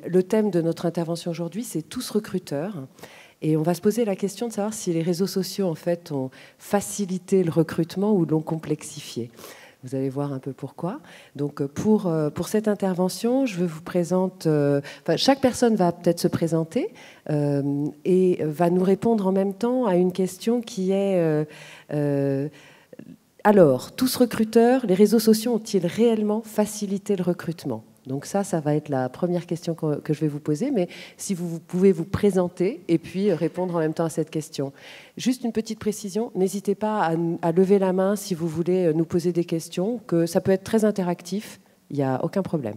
Le thème de notre intervention aujourd'hui, c'est tous recruteurs. Et on va se poser la question de savoir si les réseaux sociaux, en fait, ont facilité le recrutement ou l'ont complexifié. Vous allez voir un peu pourquoi. Donc, pour cette intervention, je vous présente... chaque personne va peut-être se présenter et va nous répondre en même temps à une question qui est... alors, tous recruteurs, les réseaux sociaux ont-ils réellement facilité le recrutement ? Donc ça va être la première question que je vais vous poser, mais si vous pouvez vous présenter et puis répondre en même temps à cette question. Juste une petite précision, n'hésitez pas à lever la main si vous voulez nous poser des questions, que ça peut être très interactif, il n'y a aucun problème.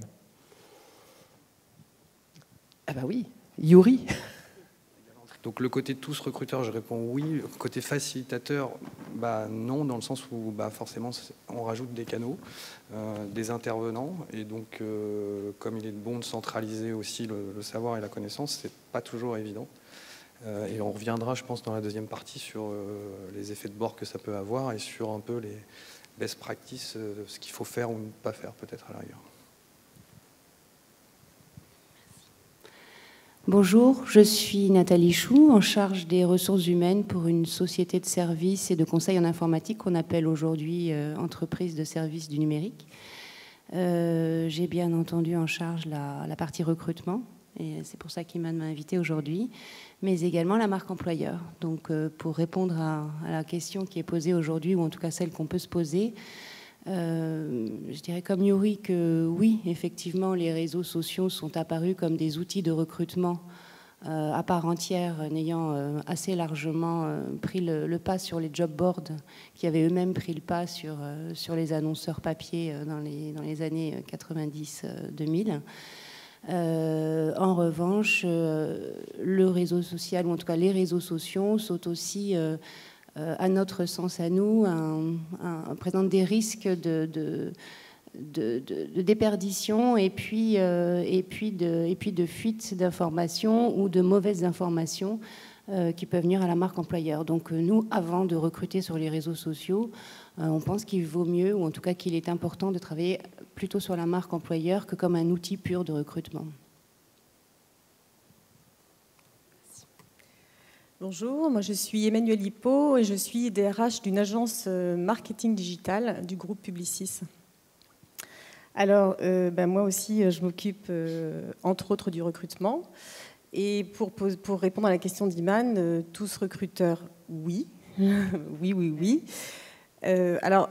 Ah bah oui, Yuri. Donc le côté tous recruteurs, je réponds oui. Le côté facilitateur, non, dans le sens où forcément on rajoute des canaux, des intervenants, et donc comme il est bon de centraliser aussi le savoir et la connaissance, c'est pas toujours évident. Et on reviendra, je pense, dans la deuxième partie sur les effets de bord que ça peut avoir et sur un peu les best practices, ce qu'il faut faire ou ne pas faire peut-être à l'arrière. Bonjour, je suis Nathalie Chou, en charge des ressources humaines pour une société de services et de conseil en informatique qu'on appelle aujourd'hui entreprise de services du numérique. J'ai bien entendu en charge la partie recrutement, et c'est pour ça qu'Iman m'a invitée aujourd'hui, mais également la marque employeur. Donc pour répondre à la question qui est posée aujourd'hui, ou en tout cas celle qu'on peut se poser, je dirais comme Yuri que oui, effectivement, les réseaux sociaux sont apparus comme des outils de recrutement à part entière, n'ayant assez largement pris le pas sur les job boards, qui avaient eux-mêmes pris le pas sur les annonceurs papier dans les années 90-2000. En revanche, le réseau social, ou en tout cas les réseaux sociaux, sont aussi... à notre sens, à nous, présente des risques de déperdition et puis de fuite d'informations ou de mauvaises informations qui peuvent nuire à la marque employeur. Donc nous, avant de recruter sur les réseaux sociaux, on pense qu'il vaut mieux, ou en tout cas qu'il est important de travailler plutôt sur la marque employeur que comme un outil pur de recrutement. Bonjour, moi je suis Emmanuelle Hippo et je suis DRH d'une agence marketing digital du groupe Publicis. Alors, moi aussi, je m'occupe entre autres du recrutement. Et pour répondre à la question d'Iman, tous recruteurs, oui. oui. Alors,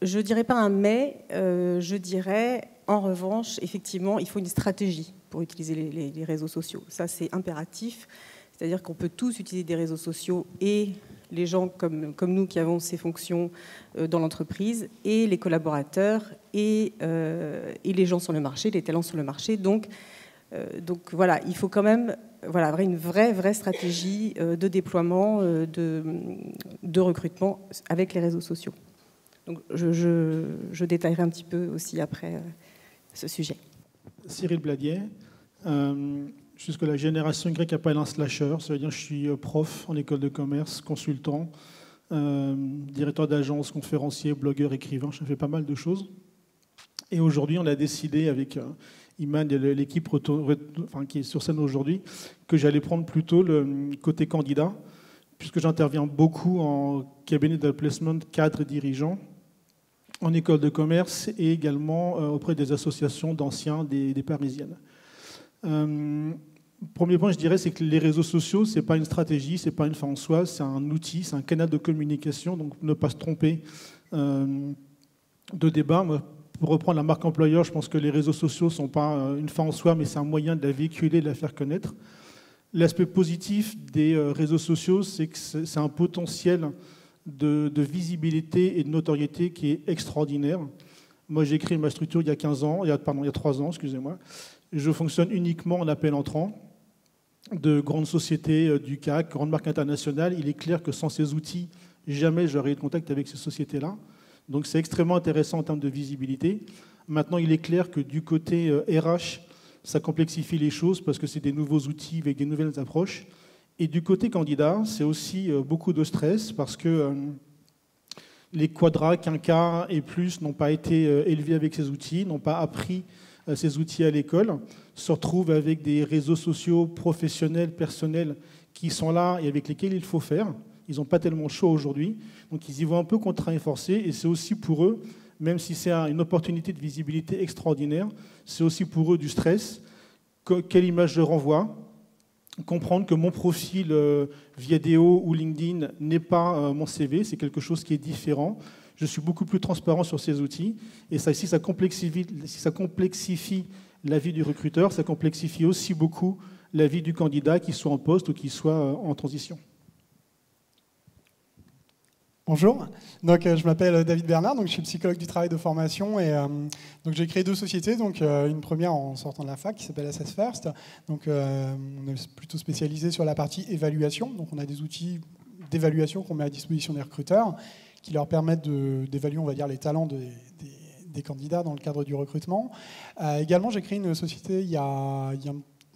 je ne dirais pas un mais, je dirais en revanche, effectivement, il faut une stratégie pour utiliser les réseaux sociaux. Ça, c'est impératif. C'est-à-dire qu'on peut tous utiliser des réseaux sociaux, et les gens comme nous qui avons ces fonctions dans l'entreprise, et les collaborateurs, et les gens sur le marché, les talents sur le marché. Donc voilà, il faut quand même avoir une vraie stratégie de déploiement, de recrutement avec les réseaux sociaux. Donc je détaillerai un petit peu aussi après ce sujet. Cyril Bladier. Jusque la génération Y appelle un slasher, ça veut dire que je suis prof en école de commerce, consultant, directeur d'agence, conférencier, blogueur, écrivain, je fais pas mal de choses. Et aujourd'hui, on a décidé avec Iman et l'équipe qui est sur scène aujourd'hui, que j'allais prendre plutôt le côté candidat, puisque j'interviens beaucoup en cabinet de placement cadre et dirigeant, en école de commerce et également auprès des associations d'anciens des Parisiennes. Premier point, je dirais, c'est que les réseaux sociaux, c'est pas une stratégie, c'est pas une fin en soi, c'est un outil, c'est un canal de communication, donc ne pas se tromper de débat. Moi, pour reprendre la marque employeur, je pense que les réseaux sociaux sont pas une fin en soi, mais c'est un moyen de la véhiculer, de la faire connaître. L'aspect positif des réseaux sociaux, c'est que c'est un potentiel de visibilité et de notoriété qui est extraordinaire. Moi, j'ai créé ma structure il y a 3 ans, excusez-moi. Je fonctionne uniquement en appel entrant de grandes sociétés du CAC, grandes marques internationales. Il est clair que sans ces outils, jamais j'aurais eu de contact avec ces sociétés-là. Donc c'est extrêmement intéressant en termes de visibilité. Maintenant, il est clair que du côté RH, ça complexifie les choses parce que c'est des nouveaux outils avec des nouvelles approches. Et du côté candidat, c'est aussi beaucoup de stress parce que Les quadras, quinquas et plus n'ont pas été élevés avec ces outils, n'ont pas appris ces outils à l'école, se retrouvent avec des réseaux sociaux professionnels, personnels, qui sont là et avec lesquels il faut faire. Ils n'ont pas tellement chaud aujourd'hui, donc ils y vont un peu contraints et forcés, et c'est aussi pour eux, même si c'est une opportunité de visibilité extraordinaire, c'est aussi pour eux du stress. Quelle image je renvoie? Comprendre que mon profil Viadeo ou LinkedIn n'est pas mon CV, c'est quelque chose qui est différent. Je suis beaucoup plus transparent sur ces outils, et ça, si ça complexifie la vie du recruteur, ça complexifie aussi beaucoup la vie du candidat, qu'il soit en poste ou qu'il soit en transition. Bonjour, donc, je m'appelle David Bernard, donc, je suis psychologue du travail de formation et donc, j'ai créé 2 sociétés, donc, une première en sortant de la fac qui s'appelle Assess First, donc, on est plutôt spécialisé sur la partie évaluation, donc on a des outils d'évaluation qu'on met à disposition des recruteurs qui leur permettent d'évaluer, on va dire, les talents des candidats dans le cadre du recrutement. Également, j'ai créé une société il y a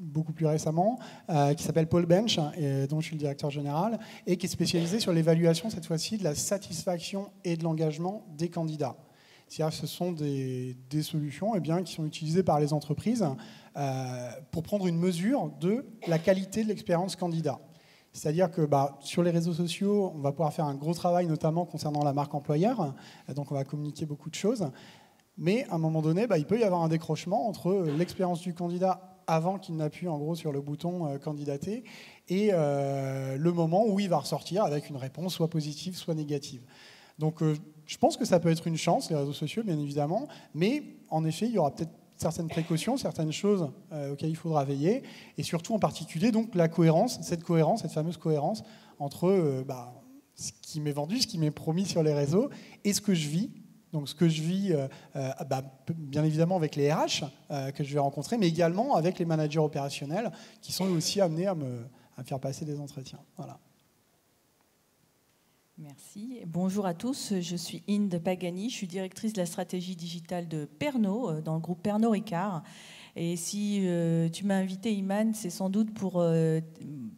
beaucoup plus récemment, qui s'appelle Pole Bench, et dont je suis le directeur général, et qui est spécialisé sur l'évaluation, cette fois-ci, de la satisfaction et de l'engagement des candidats. C'est-à-dire que ce sont des solutions qui sont utilisées par les entreprises pour prendre une mesure de la qualité de l'expérience candidat. C'est-à-dire que sur les réseaux sociaux, on va pouvoir faire un gros travail, notamment concernant la marque employeur, donc on va communiquer beaucoup de choses, mais à un moment donné, il peut y avoir un décrochement entre l'expérience du candidat avant qu'il n'appuie en gros sur le bouton candidater et le moment où il va ressortir avec une réponse soit positive, soit négative. Donc je pense que ça peut être une chance, les réseaux sociaux, bien évidemment, mais en effet, il y aura peut-être certaines précautions, certaines choses auxquelles il faudra veiller, et surtout en particulier donc la cohérence, cette fameuse cohérence entre ce qui m'est vendu, ce qui m'est promis sur les réseaux et ce que je vis. Donc ce que je vis, bien évidemment avec les RH que je vais rencontrer, mais également avec les managers opérationnels qui sont aussi amenés à me faire passer des entretiens. Voilà. Merci. Bonjour à tous, je suis Inde Pagani, je suis directrice de la stratégie digitale de Pernod, dans le groupe Pernod Ricard. Et si tu m'as invité, Iman, c'est sans doute pour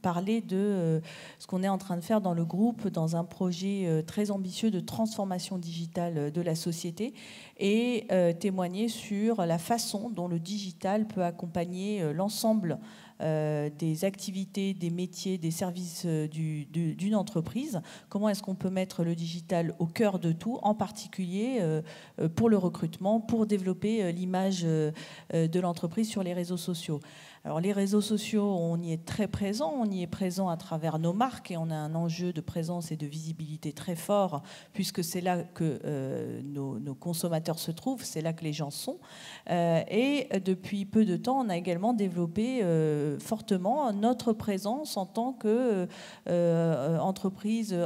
parler de ce qu'on est en train de faire dans le groupe, dans un projet très ambitieux de transformation digitale de la société, et témoigner sur la façon dont le digital peut accompagner l'ensemble des activités, des métiers, des services d'une entreprise. Comment est-ce qu'on peut mettre le digital au cœur de tout, en particulier pour le recrutement, pour développer l'image de l'entreprise sur les réseaux sociaux. Alors les réseaux sociaux, on y est très présent, on y est présent à travers nos marques et on a un enjeu de présence et de visibilité très fort puisque c'est là que nos consommateurs se trouvent, c'est là que les gens sont. Et depuis peu de temps, on a également développé fortement notre présence en tant qu'entreprise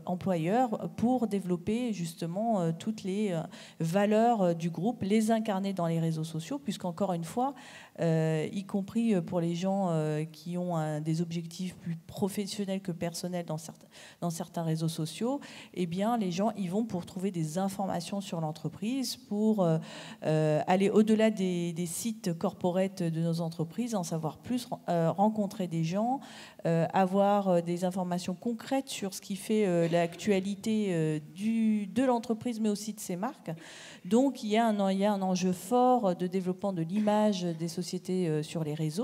employeur pour développer justement toutes les valeurs du groupe, les incarner dans les réseaux sociaux, puisqu'encore une fois, y compris pour les gens qui ont des objectifs plus professionnels que personnels dans certains réseaux sociaux, eh bien, les gens y vont pour trouver des informations sur l'entreprise, pour aller au-delà des sites corporate de nos entreprises, en savoir plus, rencontrer des gens, avoir des informations concrètes sur ce qui fait l'actualité de l'entreprise, mais aussi de ses marques. Donc, il y a un enjeu fort de développement de l'image des sociétés sur les réseaux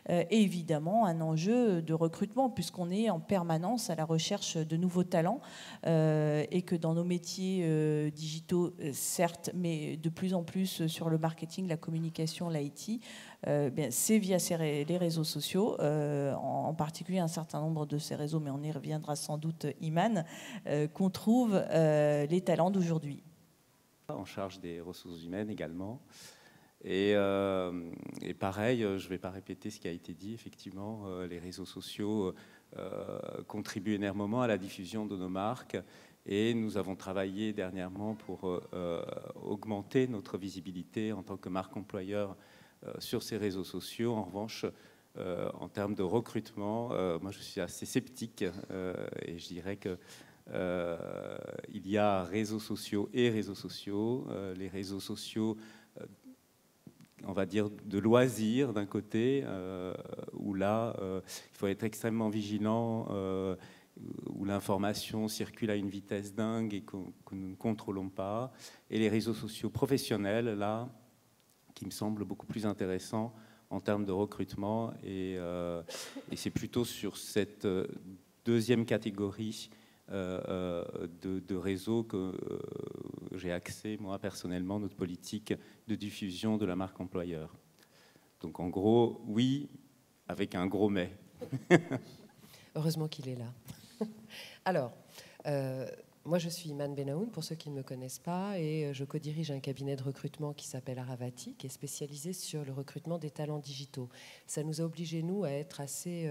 et évidemment un enjeu de recrutement puisqu'on est en permanence à la recherche de nouveaux talents et que dans nos métiers digitaux, certes, mais de plus en plus sur le marketing, la communication, l'IT, c'est via les réseaux sociaux, en particulier un certain nombre de ces réseaux, mais on y reviendra sans doute, Iman, qu'on trouve les talents d'aujourd'hui. En charge des ressources humaines également. Et pareil, je ne vais pas répéter ce qui a été dit, effectivement, les réseaux sociaux contribuent énormément à la diffusion de nos marques et nous avons travaillé dernièrement pour augmenter notre visibilité en tant que marque employeur sur ces réseaux sociaux. En revanche, en termes de recrutement, moi je suis assez sceptique et je dirais que il y a réseaux sociaux et réseaux sociaux. Les réseaux sociaux, on va dire, de loisirs d'un côté, où là, il faut être extrêmement vigilant où l'information circule à une vitesse dingue et que nous ne contrôlons pas, et les réseaux sociaux professionnels, là, qui me semblent beaucoup plus intéressants en termes de recrutement, et c'est plutôt sur cette deuxième catégorie de réseaux que j'ai axé, moi, personnellement, notre politique de diffusion de la marque employeur. Donc, en gros, oui, avec un gros mais. Heureusement qu'il est là. Alors, moi, je suis Iman Benaoun, pour ceux qui ne me connaissent pas, et je co-dirige un cabinet de recrutement qui s'appelle Aravati, qui est spécialisé sur le recrutement des talents digitaux. Ça nous a obligés, nous, à être assez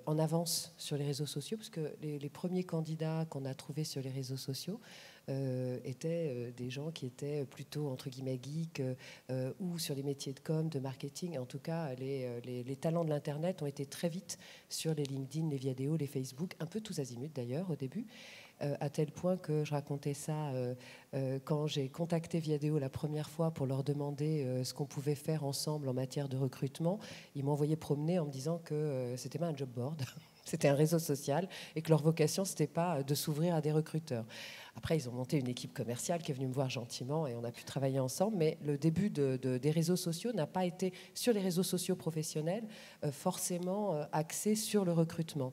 en avance sur les réseaux sociaux, parce que les premiers candidats qu'on a trouvés sur les réseaux sociaux étaient des gens qui étaient plutôt, entre guillemets, geeks ou sur les métiers de com, de marketing. En tout cas, les talents de l'Internet ont été très vite sur les LinkedIn, les Viadeo, les Facebook, un peu tous azimuts d'ailleurs au début, à tel point que je racontais ça quand j'ai contacté Viadeo la première fois pour leur demander ce qu'on pouvait faire ensemble en matière de recrutement. Ils m'envoyaient promener en me disant que c'était pas un job board, c'était un réseau social et que leur vocation, c'était pas de s'ouvrir à des recruteurs. Après, ils ont monté une équipe commerciale qui est venue me voir gentiment et on a pu travailler ensemble. Mais le début des réseaux sociaux n'a pas été, sur les réseaux sociaux professionnels, forcément axé sur le recrutement.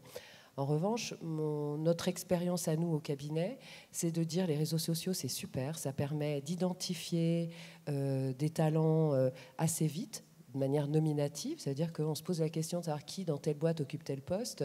En revanche, notre expérience à nous au cabinet, c'est de dire les réseaux sociaux, c'est super, ça permet d'identifier des talents assez vite, de manière nominative, c'est-à-dire qu'on se pose la question de savoir qui dans telle boîte occupe tel poste.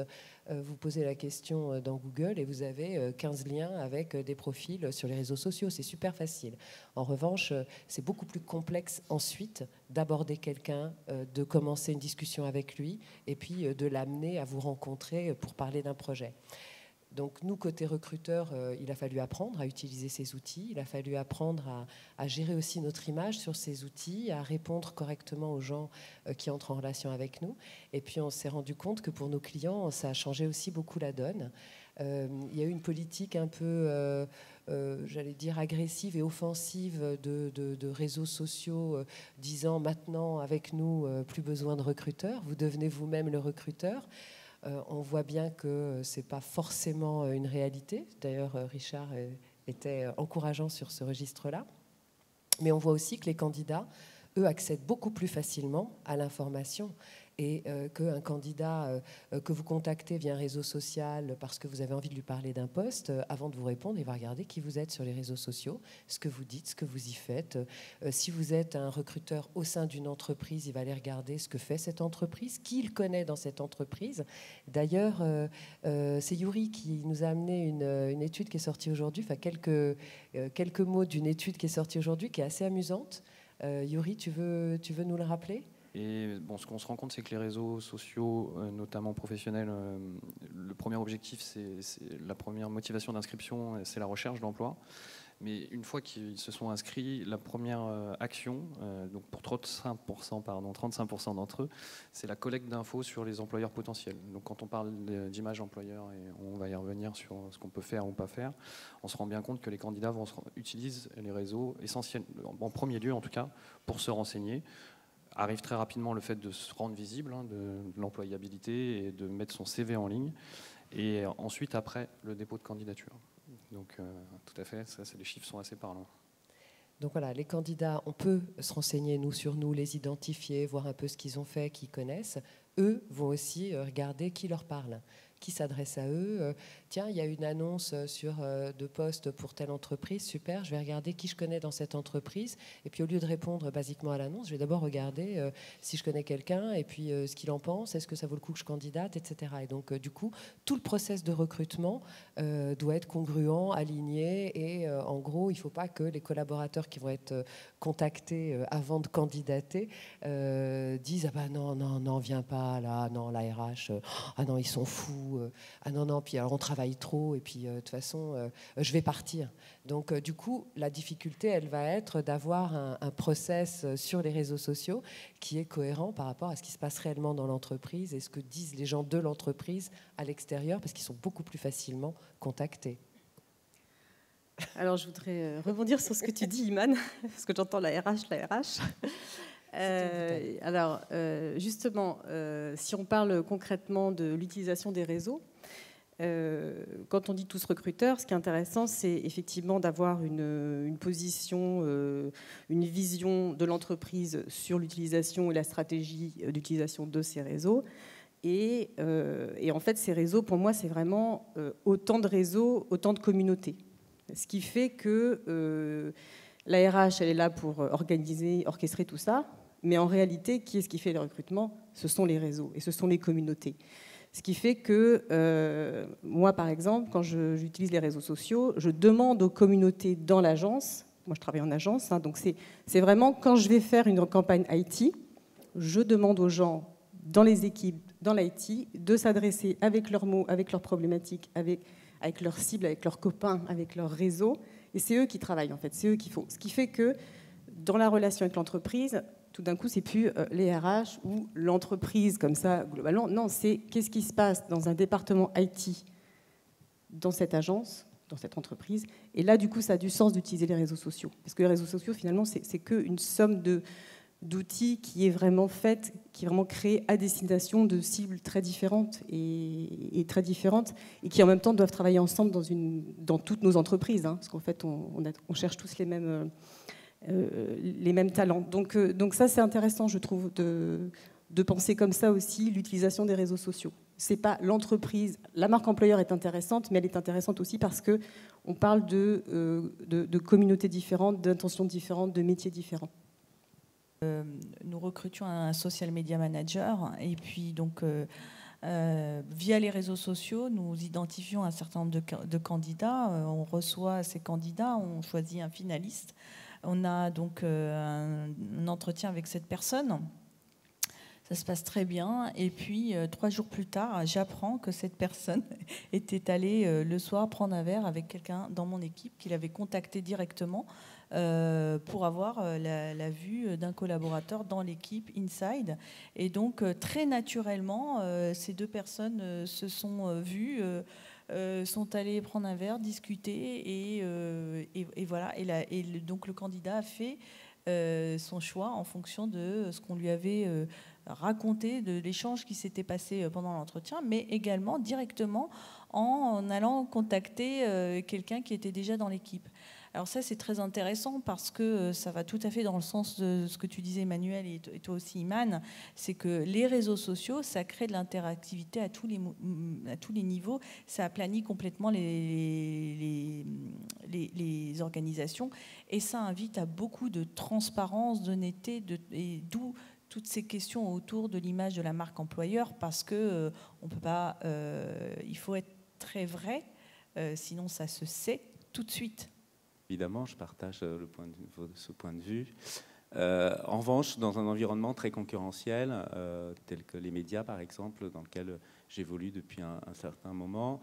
Vous posez la question dans Google et vous avez 15 liens avec des profils sur les réseaux sociaux. C'est super facile. En revanche, c'est beaucoup plus complexe ensuite d'aborder quelqu'un, de commencer une discussion avec lui et puis de l'amener à vous rencontrer pour parler d'un projet. Donc nous, côté recruteur, il a fallu apprendre à utiliser ces outils, il a fallu apprendre à gérer aussi notre image sur ces outils, à répondre correctement aux gens qui entrent en relation avec nous. Et puis on s'est rendu compte que pour nos clients, ça a changé aussi beaucoup la donne. Il y a eu une politique un peu, j'allais dire, agressive et offensive de réseaux sociaux disant maintenant avec nous, plus besoin de recruteurs, vous devenez vous-même le recruteur. On voit bien que ce n'est pas forcément une réalité. D'ailleurs, Richard était encourageant sur ce registre-là. Mais on voit aussi que les candidats, eux, accèdent beaucoup plus facilement à l'information et qu'un candidat que vous contactez via un réseau social parce que vous avez envie de lui parler d'un poste, avant de vous répondre, il va regarder qui vous êtes sur les réseaux sociaux, ce que vous dites, ce que vous y faites. Si vous êtes un recruteur au sein d'une entreprise, il va aller regarder ce que fait cette entreprise, qui il connaît dans cette entreprise. D'ailleurs, c'est Yuri qui nous a amené une étude qui est sortie aujourd'hui, enfin quelques mots d'une étude qui est sortie aujourd'hui, qui est assez amusante. Yuri, tu veux nous le rappeler ? Et bon, ce qu'on se rend compte, c'est que les réseaux sociaux, notamment professionnels, le premier objectif, c'est la première motivation d'inscription, c'est la recherche d'emploi. Mais une fois qu'ils se sont inscrits, la première action, donc pour 35% d'entre eux, c'est la collecte d'infos sur les employeurs potentiels. Donc quand on parle d'image employeur, et on va y revenir sur ce qu'on peut faire ou pas faire, on se rend bien compte que les candidats utilisent les réseaux essentiels, en premier lieu en tout cas, pour se renseigner. Arrive très rapidement le fait de se rendre visible, de l'employabilité et de mettre son CV en ligne. Et ensuite, après, le dépôt de candidature. Donc, tout à fait, les chiffres sont assez parlants. Donc voilà, les candidats, on peut se renseigner sur nous, les identifier, voir un peu ce qu'ils ont fait, qu'ils connaissent. Eux vont aussi regarder qui leur parle, qui s'adresse à eux. Tiens, il y a une annonce de poste pour telle entreprise, super, je vais regarder qui je connais dans cette entreprise. Et puis au lieu de répondre basiquement à l'annonce, je vais d'abord regarder si je connais quelqu'un et puis ce qu'il en pense, est-ce que ça vaut le coup que je candidate, etc. Et donc du coup, tout le process de recrutement doit être congruent, aligné. Et en gros, il ne faut pas que les collaborateurs qui vont être contactés avant de candidater disent « Ah ben non, viens pas là, non, la RH, ah non, ils sont fous, ah non, puis alors on travaille trop, et puis de toute façon, je vais partir. » Donc du coup, la difficulté, elle va être d'avoir un process sur les réseaux sociaux qui est cohérent par rapport à ce qui se passe réellement dans l'entreprise et ce que disent les gens de l'entreprise à l'extérieur, parce qu'ils sont beaucoup plus facilement contactés. Alors, je voudrais rebondir sur ce que tu dis, Iman, parce que j'entends la RH. Justement, si on parle concrètement de l'utilisation des réseaux, Quand on dit tous recruteurs, ce qui est intéressant, c'est effectivement d'avoir une position, une vision de l'entreprise sur l'utilisation et la stratégie d'utilisation de ces réseaux. Et en fait, ces réseaux, pour moi, c'est vraiment autant de réseaux, autant de communautés. Ce qui fait que la RH, elle est là pour organiser, orchestrer tout ça, mais en réalité, qui est-ce qui fait le recrutement? Ce sont les réseaux et ce sont les communautés. Ce qui fait que moi, par exemple, quand j'utilise les réseaux sociaux, je demande aux communautés dans l'agence, moi je travaille en agence, hein, donc c'est vraiment quand je vais faire une campagne IT, je demande aux gens dans les équipes, dans l'IT, de s'adresser avec leurs mots, avec leurs problématiques, avec leurs cibles, avec leurs copains, avec leur réseau, et c'est eux qui travaillent en fait, c'est eux qui font. Ce qui fait que dans la relation avec l'entreprise, tout d'un coup, c'est plus les RH ou l'entreprise comme ça, globalement. Non, c'est qu'est-ce qui se passe dans un département IT, dans cette agence, dans cette entreprise. Et là, du coup, ça a du sens d'utiliser les réseaux sociaux. Parce que les réseaux sociaux, finalement, c'est qu'une somme d'outils qui est vraiment faite, qui est vraiment créée à destination de cibles très différentes et très différentes, et qui en même temps doivent travailler ensemble dans toutes nos entreprises. Hein, parce qu'en fait, on cherche tous les mêmes talents. Donc ça, c'est intéressant, je trouve, de penser comme ça aussi l'utilisation des réseaux sociaux. C'est pas l'entreprise, la marque employeur est intéressante, mais elle est intéressante aussi parce qu'on parle de communautés différentes, d'intentions différentes, de métiers différents. Nous recrutions un social media manager et puis donc via les réseaux sociaux, nous identifions un certain nombre de candidats. On reçoit ces candidats, on choisit un finaliste. On a donc un entretien avec cette personne. Ça se passe très bien. Et puis, 3 jours plus tard, j'apprends que cette personne était allée le soir prendre un verre avec quelqu'un dans mon équipe qu'il avait contacté directement pour avoir la vue d'un collaborateur dans l'équipe Inside. Et donc, très naturellement, ces 2 personnes se sont vues, sont allées prendre un verre, discuter, et voilà. Donc, le candidat a fait son choix en fonction de ce qu'on lui avait raconté, de l'échange qui s'était passé pendant l'entretien, mais également directement en allant contacter quelqu'un qui était déjà dans l'équipe. Alors ça, c'est très intéressant parce que ça va tout à fait dans le sens de ce que tu disais, Emmanuel, et toi aussi, Iman, c'est que les réseaux sociaux, ça crée de l'interactivité à tous les niveaux, ça aplanit complètement les organisations, et ça invite à beaucoup de transparence, d'honnêteté, et d'où toutes ces questions autour de l'image de la marque employeur, parce que on peut pas, il faut être très vrai, sinon ça se sait tout de suite. Évidemment, je partage ce point de vue. En revanche, dans un environnement très concurrentiel, tel que les médias, par exemple, dans lequel j'évolue depuis un certain moment,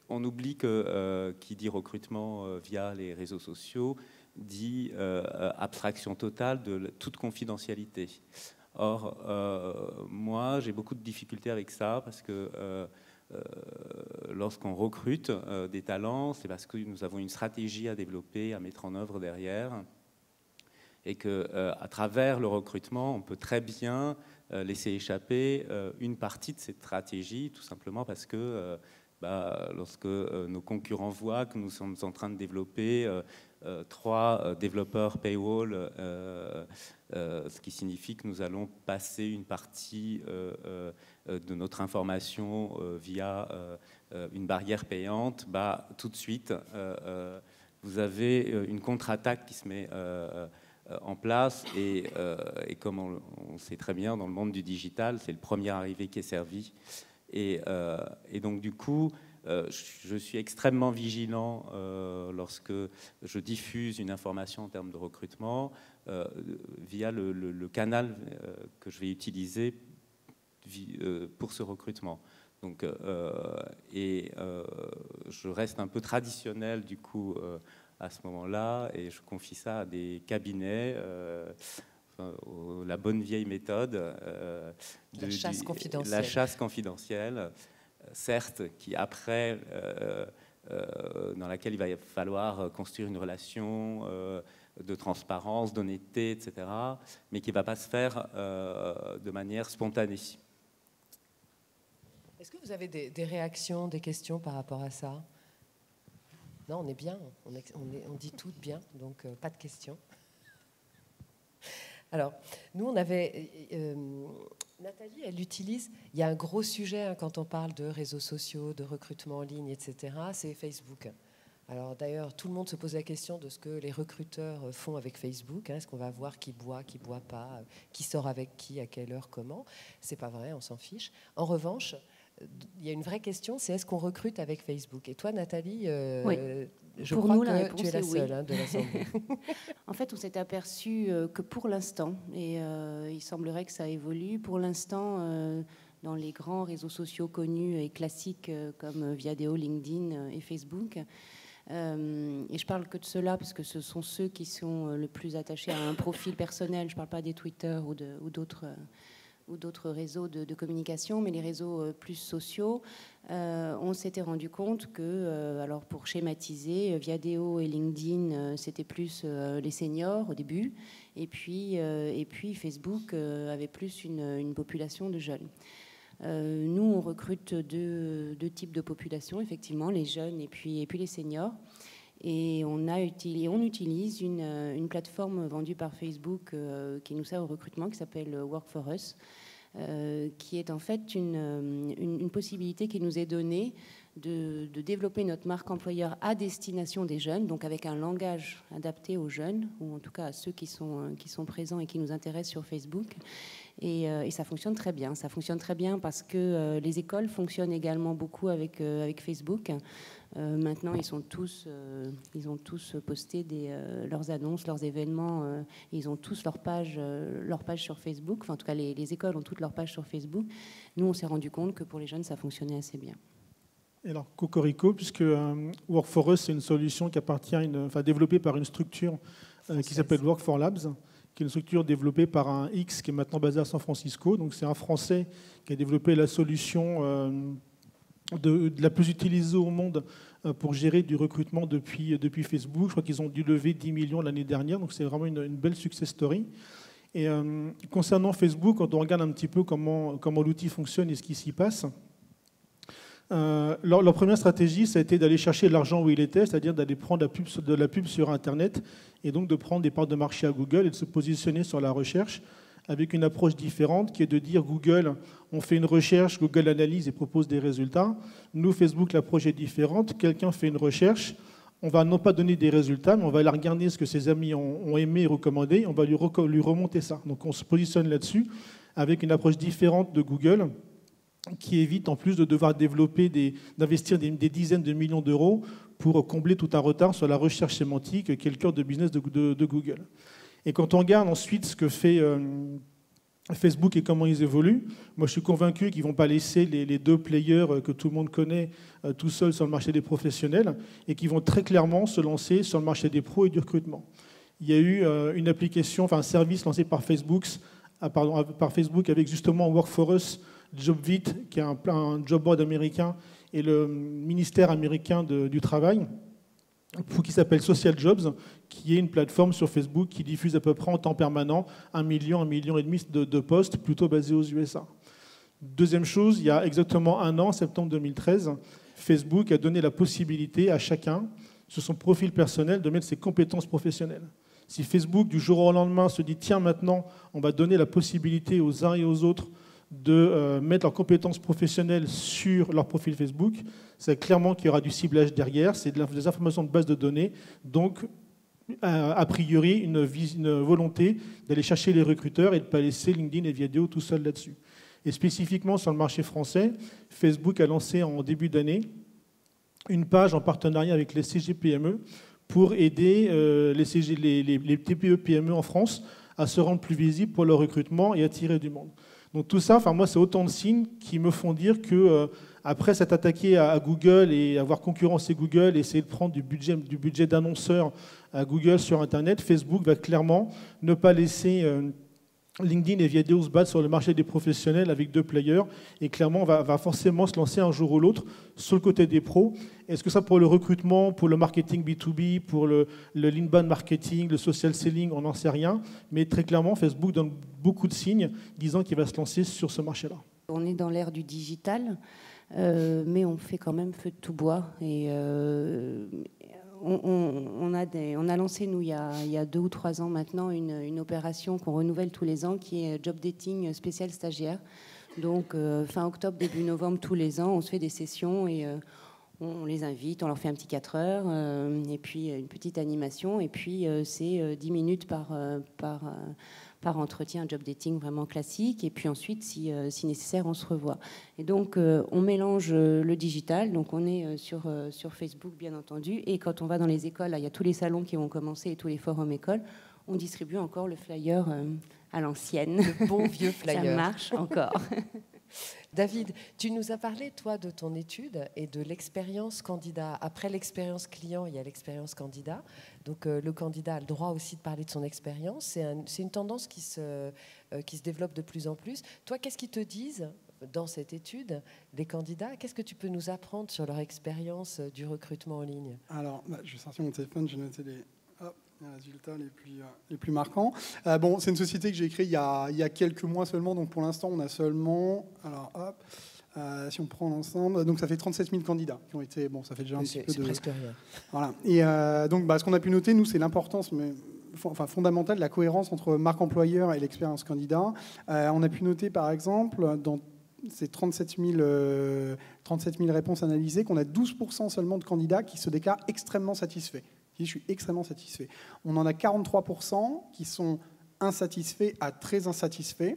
on oublie que qui dit recrutement via les réseaux sociaux dit abstraction totale de toute confidentialité. Or, moi, j'ai beaucoup de difficultés avec ça parce que lorsqu'on recrute des talents, c'est parce que nous avons une stratégie à développer, à mettre en œuvre derrière, et qu'à travers le recrutement, on peut très bien laisser échapper une partie de cette stratégie, tout simplement parce que lorsque nos concurrents voient que nous sommes en train de développer 3 développeurs paywall, ce qui signifie que nous allons passer une partie de notre information via une barrière payante, tout de suite, vous avez une contre-attaque qui se met en place, et comme on sait très bien, dans le monde du digital, c'est le premier arrivé qui est servi. Et donc, du coup, je suis extrêmement vigilant lorsque je diffuse une information en termes de recrutement via le canal que je vais utiliser pour ce recrutement. Donc, je reste un peu traditionnel du coup à ce moment-là, et je confie ça à des cabinets. La bonne vieille méthode la chasse confidentielle. La chasse confidentielle, certes, qui après, dans laquelle il va falloir construire une relation de transparence, d'honnêteté, etc., mais qui ne va pas se faire de manière spontanée. Est-ce que vous avez des réactions, des questions par rapport à ça? Non, on est bien, on dit tout bien, donc pas de questions. Alors, nous, on avait... Nathalie, elle utilise... Il y a un gros sujet hein, quand on parle de réseaux sociaux, de recrutement en ligne, etc. C'est Facebook. Alors d'ailleurs, tout le monde se pose la question de ce que les recruteurs font avec Facebook. Hein. Est-ce qu'on va voir qui boit pas, qui sort avec qui, à quelle heure, comment? C'est pas vrai, on s'en fiche. En revanche, il y a une vraie question, c'est est-ce qu'on recrute avec Facebook? Et toi, Nathalie, oui. Je pour crois nous, que la réponse tu es la seule oui. hein, de l'Assemblée. En fait, on s'est aperçu que pour l'instant, et il semblerait que ça évolue, pour l'instant, dans les grands réseaux sociaux connus et classiques comme Viadeo, LinkedIn et Facebook, et je parle que de ceux-là parce que ce sont ceux qui sont le plus attachés à un profil personnel. Je ne parle pas des Twitter ou d'autres réseaux de communication, mais les réseaux plus sociaux, on s'était rendu compte que, alors pour schématiser, Viadeo et LinkedIn, c'était plus les seniors au début, et puis Facebook avait plus une population de jeunes. Nous, on recrute deux types de population, effectivement, les jeunes et puis les seniors. Et on utilise une plateforme vendue par Facebook qui nous sert au recrutement, qui s'appelle Work for Us, qui est en fait une possibilité qui nous est donnée de développer notre marque employeur à destination des jeunes, donc avec un langage adapté aux jeunes, ou en tout cas à ceux qui sont présents et qui nous intéressent sur Facebook. Et ça fonctionne très bien. Ça fonctionne très bien parce que les écoles fonctionnent également beaucoup avec Facebook. Maintenant, ils ont tous posté leurs annonces, leurs événements. Ils ont tous leur page sur Facebook. Enfin, en tout cas, les écoles ont toutes leurs pages sur Facebook. Nous, on s'est rendu compte que pour les jeunes, ça fonctionnait assez bien. Et alors, Cocorico, puisque Work for Us, c'est une solution qui appartient, développée par une structure qui s'appelle Work for Labs, qui est une structure développée par un X qui est maintenant basé à San Francisco. Donc, c'est un Français qui a développé la solution de la plus utilisée au monde pour gérer du recrutement depuis Facebook. Je crois qu'ils ont dû lever 10 millions l'année dernière, donc c'est vraiment une belle success story. Et concernant Facebook, quand on regarde un petit peu comment l'outil fonctionne et ce qui s'y passe, leur première stratégie, ça a été d'aller chercher l'argent où il était, c'est-à-dire d'aller prendre de la pub sur Internet et donc de prendre des parts de marché à Google et de se positionner sur la recherche avec une approche différente qui est de dire Google, on fait une recherche, Google analyse et propose des résultats. Nous, Facebook, l'approche est différente. Quelqu'un fait une recherche, on va non pas donner des résultats, mais on va aller regarder ce que ses amis ont aimé et recommandé, on va lui remonter ça. Donc on se positionne là-dessus avec une approche différente de Google qui évite en plus de devoir d'investir des dizaines de millions d'euros pour combler tout un retard sur la recherche sémantique qui est le cœur de business de Google. Et quand on regarde ensuite ce que fait Facebook et comment ils évoluent, moi je suis convaincu qu'ils ne vont pas laisser les deux players que tout le monde connaît tout seuls sur le marché des professionnels et qu'ils vont très clairement se lancer sur le marché des pros et du recrutement. Il y a eu une application, un service lancé par Facebook avec justement Work for Us, Jobvit, qui est un job board américain, et le ministère américain du travail, qui s'appelle Social Jobs, qui est une plateforme sur Facebook qui diffuse à peu près en temps permanent 1 million et demi de postes, plutôt basés aux USA. Deuxième chose, il y a exactement un an, septembre 2013, Facebook a donné la possibilité à chacun, sur son profil personnel, de mettre ses compétences professionnelles. Si Facebook, du jour au lendemain, se dit « Tiens, maintenant, on va donner la possibilité aux uns et aux autres de mettre leurs compétences professionnelles sur leur profil Facebook », c'est clairement qu'il y aura du ciblage derrière, c'est des informations de base de données, donc a priori une volonté d'aller chercher les recruteurs et de ne pas laisser LinkedIn et Viadeo tout seuls là-dessus. Et spécifiquement sur le marché français, Facebook a lancé en début d'année une page en partenariat avec les CGPME pour aider les TPE-PME en France à se rendre plus visibles pour leur recrutement et attirer du monde. Donc tout ça, moi, c'est autant de signes qui me font dire que après s'être attaqué à Google et avoir concurrencé Google et essayer de prendre du budget d'annonceurs à Google sur Internet, Facebook va clairement ne pas laisser LinkedIn et Viadeo se battre sur le marché des professionnels avec deux players et clairement va forcément se lancer un jour ou l'autre sur le côté des pros. Est-ce que ça pour le recrutement, pour le marketing B2B, pour le inbound marketing, le social selling, on n'en sait rien, mais très clairement Facebook donne beaucoup de signes disant qu'il va se lancer sur ce marché-là. On est dans l'ère du digital. mais on fait quand même feu de tout bois. Et on a lancé, nous, il y a 2 ou 3 ans maintenant, une opération qu'on renouvelle tous les ans, qui est Job Dating spécial stagiaire. Donc, fin octobre, début novembre, tous les ans, on se fait des sessions et on les invite, on leur fait un petit 4 heures, et puis une petite animation, et puis c'est 10 minutes par entretien, un job dating vraiment classique, et puis ensuite, si nécessaire, on se revoit. Et donc, on mélange le digital, donc on est sur Facebook, bien entendu, et quand on va dans les écoles, là, il y a tous les salons qui vont commencer et tous les forums écoles, on distribue encore le flyer à l'ancienne. Le bon vieux flyer. Ça marche encore. David, tu nous as parlé, toi, de ton étude et de l'expérience candidat. Après l'expérience client, il y a l'expérience candidat. Donc, le candidat a le droit aussi de parler de son expérience. C'est une tendance qui se développe de plus en plus. Toi, qu'est-ce qu'ils te disent dans cette étude, les candidats? Qu'est-ce que tu peux nous apprendre sur leur expérience du recrutement en ligne? Alors, je vais sortir mon téléphone, j'ai noté les résultats les plus marquants. Bon, c'est une société que j'ai créée il y a quelques mois seulement, donc pour l'instant on a seulement, alors hop, si on prend l'ensemble, donc ça fait 37 000 candidats qui ont été, bon, ça fait déjà un petit peu de... C'est presque rien. Voilà. Et donc ce qu'on a pu noter, nous, c'est l'importance fondamentale de la cohérence entre marque employeur et l'expérience candidat. On a pu noter par exemple dans ces 37 000 réponses analysées qu'on a 12% seulement de candidats qui se déclarent extrêmement satisfaits. Je suis extrêmement satisfait. On en a 43% qui sont insatisfaits à très insatisfaits.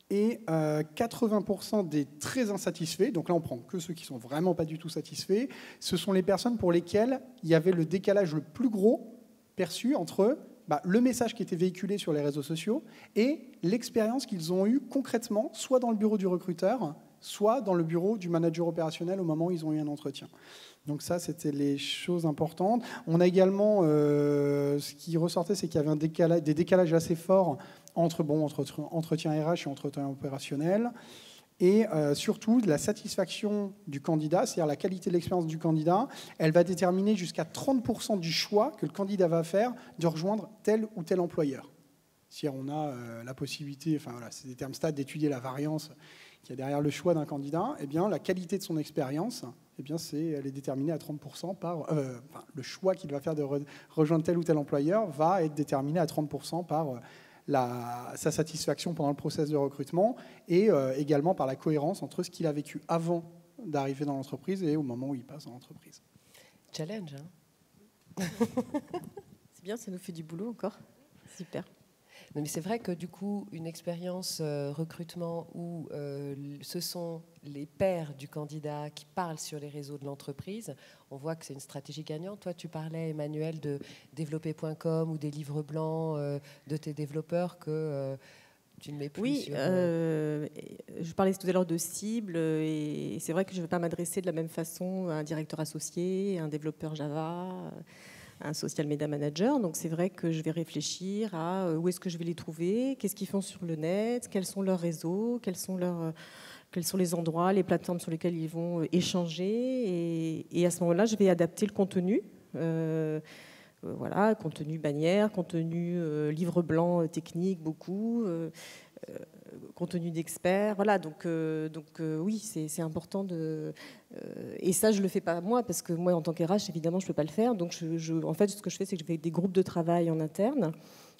Et 80% des très insatisfaits, donc là on prend que ceux qui sont vraiment pas du tout satisfaits, ce sont les personnes pour lesquelles il y avait le décalage le plus gros perçu entre le message qui était véhiculé sur les réseaux sociaux et l'expérience qu'ils ont eue concrètement, soit dans le bureau du recruteur, soit dans le bureau du manager opérationnel au moment où ils ont eu un entretien. Donc ça, c'était les choses importantes. On a également, ce qui ressortait, c'est qu'il y avait des décalages assez forts entre entretien RH et entretien opérationnel. Et surtout, la satisfaction du candidat, c'est-à-dire la qualité de l'expérience du candidat, elle va déterminer jusqu'à 30% du choix que le candidat va faire de rejoindre tel ou tel employeur. Si on a la possibilité, enfin voilà, c'est des termes stats, d'étudier la variance qu'il y a derrière le choix d'un candidat, eh bien, la qualité de son expérience, eh bien, elle est déterminée à 30% par... le choix qu'il va faire de rejoindre tel ou tel employeur va être déterminé à 30% par sa satisfaction pendant le process de recrutement et également par la cohérence entre ce qu'il a vécu avant d'arriver dans l'entreprise et au moment où il passe dans l'entreprise. Challenge, hein. C'est bien, ça nous fait du boulot encore. Super. Non, mais c'est vrai que du coup, une expérience recrutement où ce sont les pairs du candidat qui parlent sur les réseaux de l'entreprise, on voit que c'est une stratégie gagnante. Toi, tu parlais, Emmanuel, de développer.com ou des livres blancs de tes développeurs que tu ne mets plus. Oui, je parlais tout à l'heure de cibles et c'est vrai que je ne vais pas m'adresser de la même façon à un directeur associé, à un développeur Java, un social media manager. Donc c'est vrai que je vais réfléchir à où est-ce que je vais les trouver, qu'est-ce qu'ils font sur le net, quels sont leurs réseaux, quels sont les endroits, les plateformes sur lesquelles ils vont échanger. Et à ce moment-là, je vais adapter le contenu. Voilà, contenu bannière, contenu livre blanc technique, beaucoup, contenu d'experts. Voilà, donc oui, c'est important et ça, je le fais pas moi, parce que moi, en tant qu'RH, évidemment, je peux pas le faire. Donc, en fait, ce que je fais, c'est que je fais des groupes de travail en interne,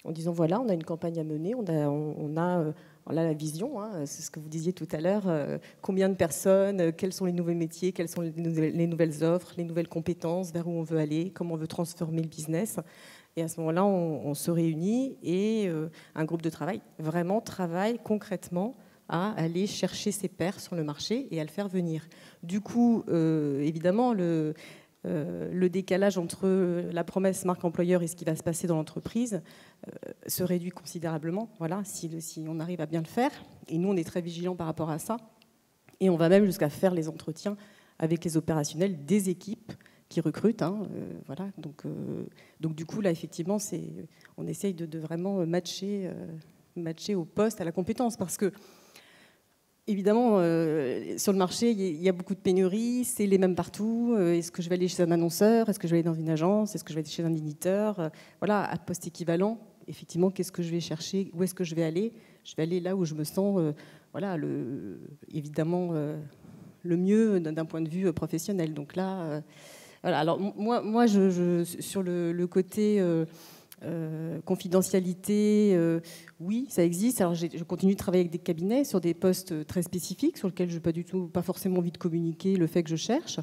en disant voilà, on a une campagne à mener, on a la vision, hein, c'est ce que vous disiez tout à l'heure, combien de personnes, quels sont les nouveaux métiers, quelles sont les nouvelles offres, les nouvelles compétences, vers où on veut aller, comment on veut transformer le business. Et à ce moment-là, on se réunit et un groupe de travail vraiment travaille concrètement à aller chercher ses pairs sur le marché et à le faire venir. Du coup, évidemment, le décalage entre la promesse marque employeur et ce qui va se passer dans l'entreprise se réduit considérablement, voilà, si on arrive à bien le faire. Et nous, on est très vigilants par rapport à ça. Et on va même jusqu'à faire les entretiens avec les opérationnels des équipes qui recrutent. Hein, voilà. Donc du coup, là, effectivement, on essaye de vraiment matcher au poste, à la compétence. Parce que, évidemment, sur le marché, il y a beaucoup de pénuries, c'est les mêmes partout. Est-ce que je vais aller chez un annonceur? Est-ce que je vais aller dans une agence? Est-ce que je vais aller chez un éditeur? Voilà, à poste équivalent, effectivement, qu'est-ce que je vais chercher? Où est-ce que je vais aller? Je vais aller là où je me sens, voilà, évidemment, le mieux d'un point de vue professionnel. Donc là, voilà. Alors moi sur le côté confidentialité, oui, ça existe. Alors je continue de travailler avec des cabinets sur des postes très spécifiques sur lesquels je n'ai pas forcément envie de communiquer le fait que je cherche.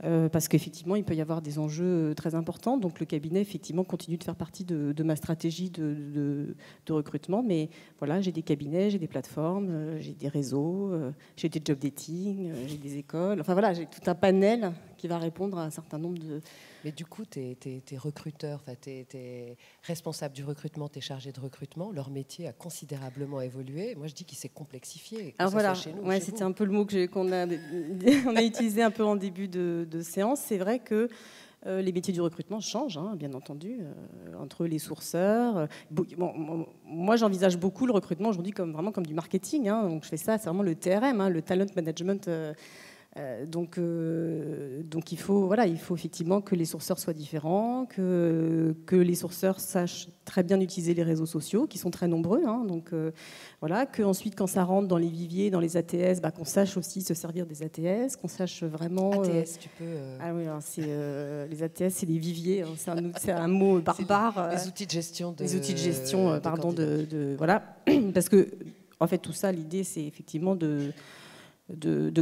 Parce qu'effectivement, il peut y avoir des enjeux très importants. Donc le cabinet, effectivement, continue de faire partie de ma stratégie de recrutement. Mais voilà, j'ai des cabinets, j'ai des plateformes, j'ai des réseaux, j'ai des job dating, j'ai des écoles. Enfin voilà, j'ai tout un panel qui va répondre à un certain nombre de... Mais du coup, t'es recruteur, t'es responsable du recrutement, t'es chargé de recrutement. Leur métier a considérablement évolué. Moi, je dis qu'il s'est complexifié. Alors voilà, ouais, c'était un peu le mot qu'on a utilisé un peu en début de séance. C'est vrai que les métiers du recrutement changent, hein, bien entendu, entre les sourceurs. Bon, moi, j'envisage beaucoup le recrutement aujourd'hui vraiment comme du marketing. Hein, donc, je fais ça, c'est vraiment le TRM, hein, le Talent Management. Donc il faut effectivement que les sourceurs soient différents, que les sourceurs sachent très bien utiliser les réseaux sociaux, qui sont très nombreux. Hein, donc voilà, que ensuite quand ça rentre dans les viviers, dans les ATS, qu'on sache aussi se servir des ATS, qu'on sache vraiment. ATS, tu peux. Ah oui, les ATS, c'est les viviers. Hein, c'est un mot barbare. Les outils de gestion. Les outils de gestion, voilà, parce que en fait tout ça, l'idée, c'est effectivement de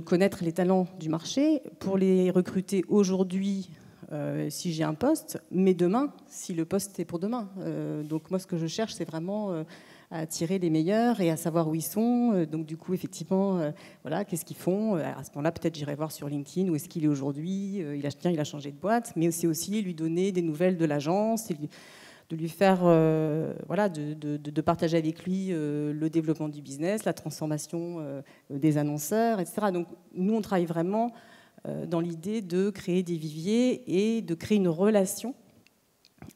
connaître les talents du marché, pour les recruter aujourd'hui si j'ai un poste, mais demain, si le poste est pour demain. Donc moi, ce que je cherche, c'est vraiment à attirer les meilleurs et à savoir où ils sont. Donc du coup, effectivement, voilà, qu'est-ce qu'ils font. À ce moment-là, peut-être j'irai voir sur LinkedIn où est-ce qu'il est aujourd'hui. Il a changé de boîte, mais c'est aussi lui donner des nouvelles de l'agence, de lui faire, de partager avec lui le développement du business, la transformation des annonceurs, etc. Donc nous, on travaille vraiment dans l'idée de créer des viviers et de créer une relation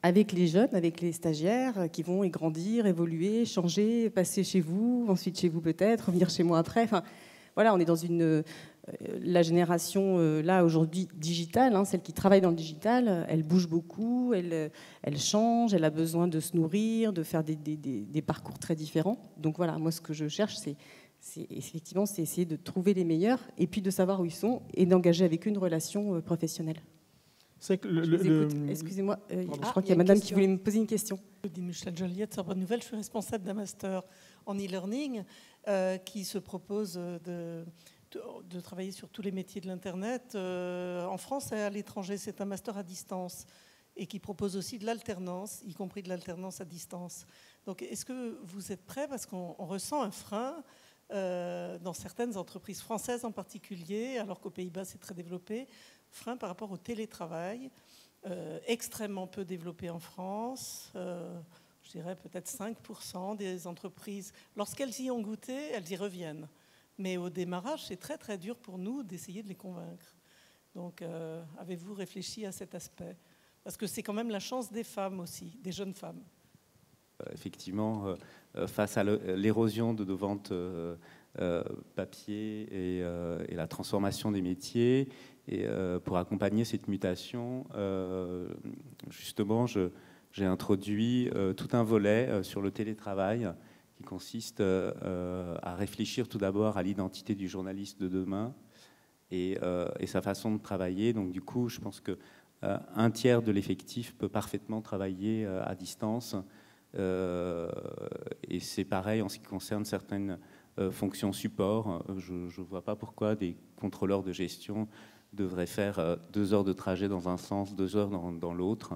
avec les jeunes, avec les stagiaires qui vont y grandir, évoluer, changer, passer chez vous, ensuite chez vous peut-être, revenir chez moi après. Enfin, voilà, on est dans la génération, là, aujourd'hui, digitale, hein, celle qui travaille dans le digital, elle bouge beaucoup, elle change, elle a besoin de se nourrir, de faire des parcours très différents. Donc voilà, moi, ce que je cherche, c'est essayer de trouver les meilleurs et puis de savoir où ils sont et d'engager avec eux une relation professionnelle. C'est que Excusez-moi, je crois qu'il y a madame qui voulait me poser une question. Je dis Michel Joliette, sur Bonne Nouvelle, je suis responsable d'un master en e-learning qui se propose de travailler sur tous les métiers de l'Internet en France et à l'étranger. C'est un master à distance et qui propose aussi de l'alternance, y compris de l'alternance à distance. Donc, est-ce que vous êtes prêts? Parce qu'on ressent un frein dans certaines entreprises françaises en particulier, alors qu'aux Pays-Bas, c'est très développé, frein par rapport au télétravail, extrêmement peu développé en France. Je dirais peut-être 5% des entreprises, lorsqu'elles y ont goûté, elles y reviennent. Mais au démarrage, c'est très très dur pour nous d'essayer de les convaincre. Donc, avez-vous réfléchi à cet aspect? Parce que c'est quand même la chance des femmes aussi, des jeunes femmes. Effectivement, face à l'érosion de nos ventes papier et la transformation des métiers, et pour accompagner cette mutation, justement, j'ai introduit tout un volet sur le télétravail qui consiste à réfléchir tout d'abord à l'identité du journaliste de demain et sa façon de travailler. Donc du coup, je pense qu'un tiers de l'effectif peut parfaitement travailler à distance. Et c'est pareil en ce qui concerne certaines fonctions support. Je ne vois pas pourquoi des contrôleurs de gestion devraient faire 2 heures de trajet dans un sens, 2 heures dans l'autre,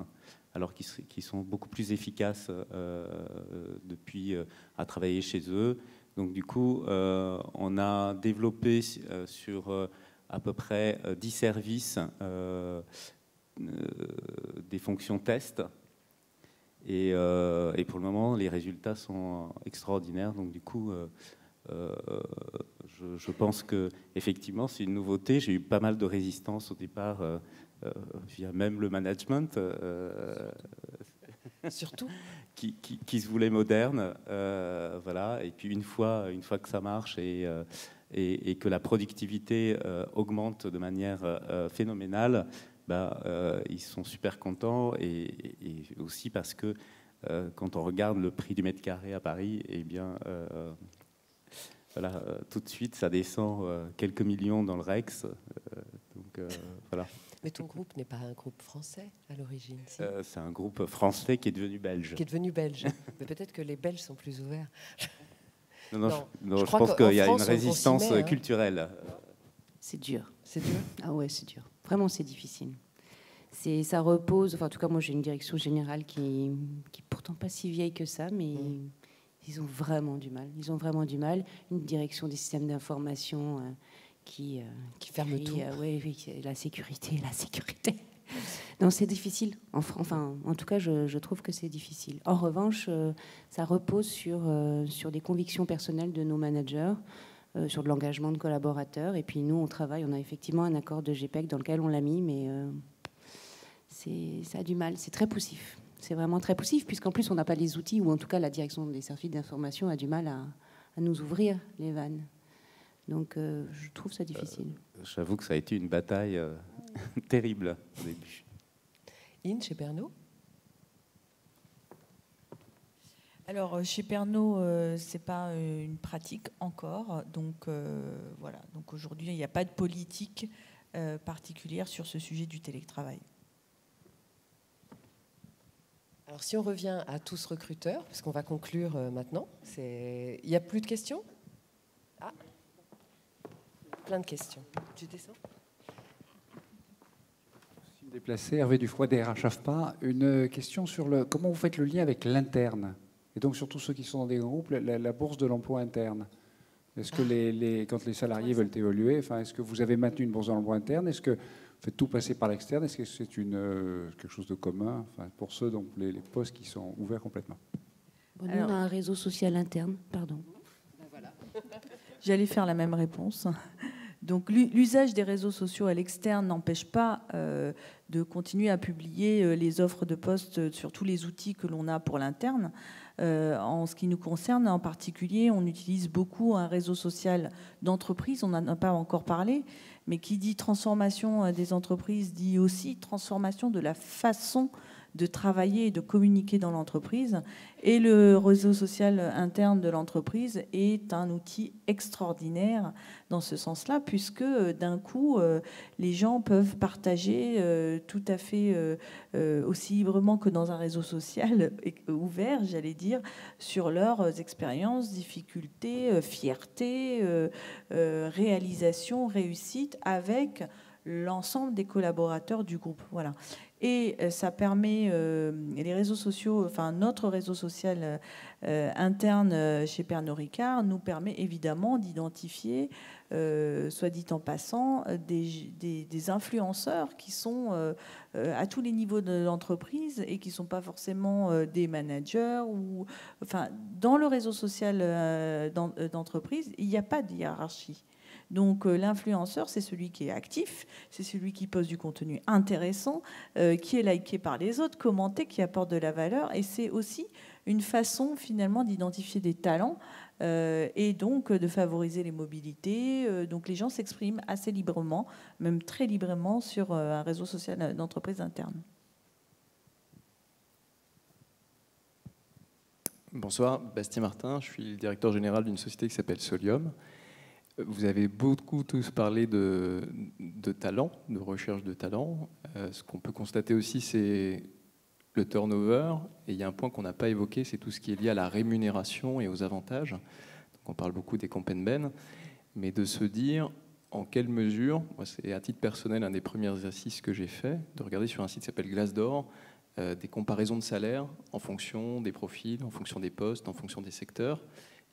alors qu'ils sont beaucoup plus efficaces depuis à travailler chez eux. Donc du coup, on a développé sur à peu près 10 services des fonctions test. Et pour le moment, les résultats sont extraordinaires. Donc du coup, je pense qu'effectivement, c'est une nouveauté. J'ai eu pas mal de résistance au départ, via même le management. Surtout qui se voulait moderne. Voilà. Et puis une fois que ça marche et que la productivité augmente de manière phénoménale, ils sont super contents et aussi parce que quand on regarde le prix du mètre carré à Paris, eh bien, voilà, tout de suite, ça descend quelques millions dans le Rex. Voilà. Mais ton groupe n'est pas un groupe français à l'origine, si. C'est un groupe français qui est devenu belge. Qui est devenu belge. Mais peut-être que les Belges sont plus ouverts. Non, je pense qu'il y a une résistance culturelle. C'est dur. C'est dur. Ah ouais, c'est dur. Vraiment, c'est difficile. Ça repose. Enfin, en tout cas, moi, j'ai une direction générale qui est pourtant pas si vieille que ça, mais ils ont vraiment du mal. Ils ont vraiment du mal. Une direction des systèmes d'information qui ferme tout. La sécurité. Non, c'est difficile. Enfin, en tout cas, je trouve que c'est difficile. En revanche, ça repose sur des convictions personnelles de nos managers, sur de l'engagement de collaborateurs. Et puis nous, on travaille. On a effectivement un accord de GPEC dans lequel on l'a mis, mais ça a du mal. C'est très poussif. C'est vraiment très poussif, puisqu'en plus, on n'a pas les outils, ou en tout cas, la direction des services d'information a du mal à nous ouvrir les vannes. Donc, je trouve ça difficile. J'avoue que ça a été une bataille terrible au début. In, chez Pernod ? Alors, chez Pernod, ce n'est pas une pratique encore. Donc, voilà. Donc, aujourd'hui, il n'y a pas de politique particulière sur ce sujet du télétravail. Alors, si on revient à tous recruteurs, parce qu'on va conclure maintenant, il n'y a plus de questions ? Ah, plein de questions. Tu descends ? Déplacé, Hervé Dufroy, DRH AFPA. Une question sur comment vous faites le lien avec l'interne, et donc surtout ceux qui sont dans des groupes, la bourse de l'emploi interne. Est-ce que quand les salariés veulent évoluer, est-ce que vous avez maintenu une bourse de l'emploi interne ? Est-ce que vous faites tout passer par l'externe ? Est-ce que c'est quelque chose de commun pour ceux dont les postes qui sont ouverts complètement ? Nous, on a un réseau social interne, pardon. Voilà. J'allais faire la même réponse. Donc l'usage des réseaux sociaux à l'externe n'empêche pas de continuer à publier les offres de postes sur tous les outils que l'on a pour l'interne. En ce qui nous concerne, en particulier, on utilise beaucoup un réseau social d'entreprise. On n'en a pas encore parlé, mais qui dit transformation des entreprises dit aussi transformation de la façon de travailler et de communiquer dans l'entreprise. Et le réseau social interne de l'entreprise est un outil extraordinaire dans ce sens-là, puisque d'un coup, les gens peuvent partager tout à fait aussi librement que dans un réseau social ouvert, j'allais dire, sur leurs expériences, difficultés, fierté, réalisation, réussite, avec l'ensemble des collaborateurs du groupe. Voilà. Et ça permet, les réseaux sociaux, notre réseau social interne chez Pernod Ricard nous permet évidemment d'identifier, soit dit en passant, des influenceurs qui sont à tous les niveaux de l'entreprise et qui ne sont pas forcément des managers. Dans le réseau social d'entreprise, il n'y a pas de hiérarchie. Donc l'influenceur, c'est celui qui est actif, c'est celui qui poste du contenu intéressant, qui est liké par les autres, commenté, qui apporte de la valeur. Et c'est aussi une façon finalement d'identifier des talents et donc de favoriser les mobilités. Donc les gens s'expriment assez librement, même très librement, sur un réseau social d'entreprise interne. Bonsoir, Bastien Martin, je suis le directeur général d'une société qui s'appelle Solium. Vous avez beaucoup tous parlé de talent, de recherche de talent. Ce qu'on peut constater aussi, c'est le turnover. Et il y a un point qu'on n'a pas évoqué, c'est tout ce qui est lié à la rémunération et aux avantages. Donc on parle beaucoup des comp and ben, mais de se dire en quelle mesure, moi c'est à titre personnel un des premiers exercices que j'ai fait, de regarder sur un site qui s'appelle Glassdoor, des comparaisons de salaires en fonction des profils, en fonction des postes, en fonction des secteurs.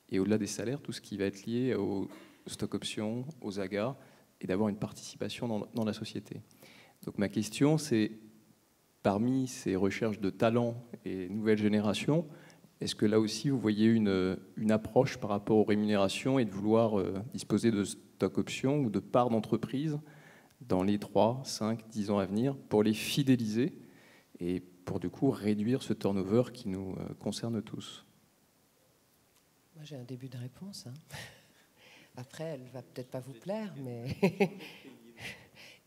Et au-delà des salaires, tout ce qui va être lié aux stock options, aux agas, et d'avoir une participation dans la société. Donc ma question, c'est, parmi ces recherches de talent et nouvelles générations, est-ce que là aussi vous voyez une approche par rapport aux rémunérations et de vouloir disposer de stock options ou de parts d'entreprise dans les 3, 5, 10 ans à venir pour les fidéliser et pour du coup réduire ce turnover qui nous concerne tous? Moi j'ai un début de réponse. Après, elle ne va peut-être pas vous plaire, mais